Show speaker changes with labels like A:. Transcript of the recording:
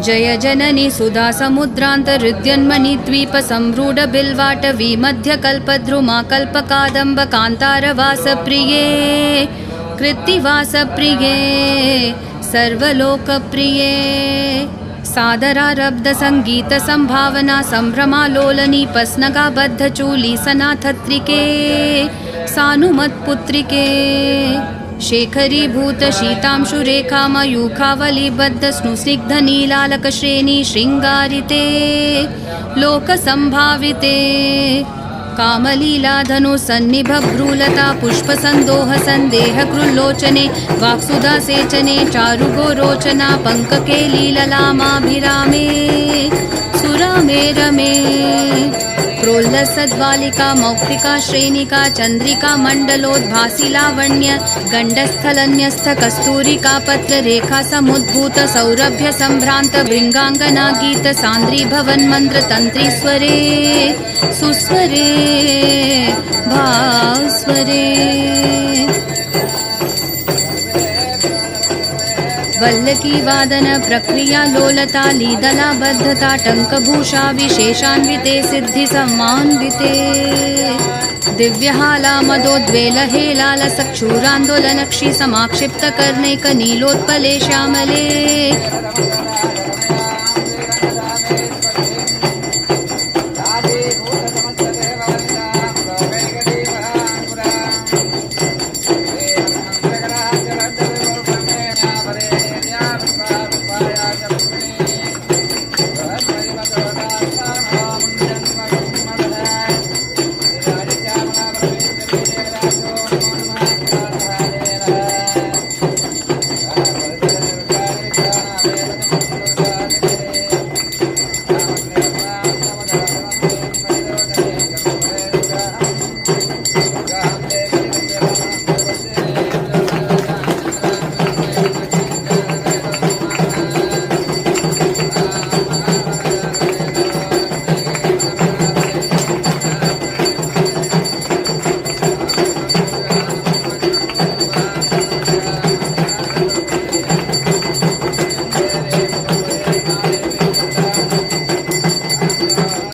A: जय जननी सुधा समुद्रान्तर्हृद्यन्मनि द्वीप संरूढ बिल्वाटवी मध्यकल्पद्रुमा कल्पकादम्ब कान्तारवासप्रिये कृत्तिवासप्रिये सर्वलोकप्रिये सादरारब्ध संगीत संभावना संभ्रमालोलनी पस्नगाबद्धचूली सनाथत्रिके सानुमत्पुत्रिके शेखरीभूत शीतांशुरेखा मयूखावलीबद्ध स्नुस्निग्धनीलालकश्रेणी शृङ्गारिते लोकसंभाविते कामलीलाधनु सन्निभभ्रूलता पुष्पसन्दोह सन्देह कृल्लोचने वाक्सुधासेचने चारुगोरोचना पङ्कके लीललामाभिरामे सुरामे रमे प्रोल्लसद्वालिका मौक्तिका श्रेणिका चन्द्रिका मण्डलोद्भासि लावण्य गण्डस्थलन्यस्थ कस्तूरिका पत्ररेखा समुद्भूत सौरभ्य सम्भ्रान्त भृङ्गाङ्गना गीत सान्द्री भवन्मन्त्र तन्त्रीस्वरे सुस्वरे भास्वरे वल्लकी वादन प्रक्रिया लोलता लीदला बद्धता टङ्कभूषा विशेषान्विते सिद्धि सम्मान्विते दिव्यहाला मदोद्वेल हेलाल सक्षूरान्दोलनक्षी समाक्षिप्त कर्णैक नीलोत्पले श्यामले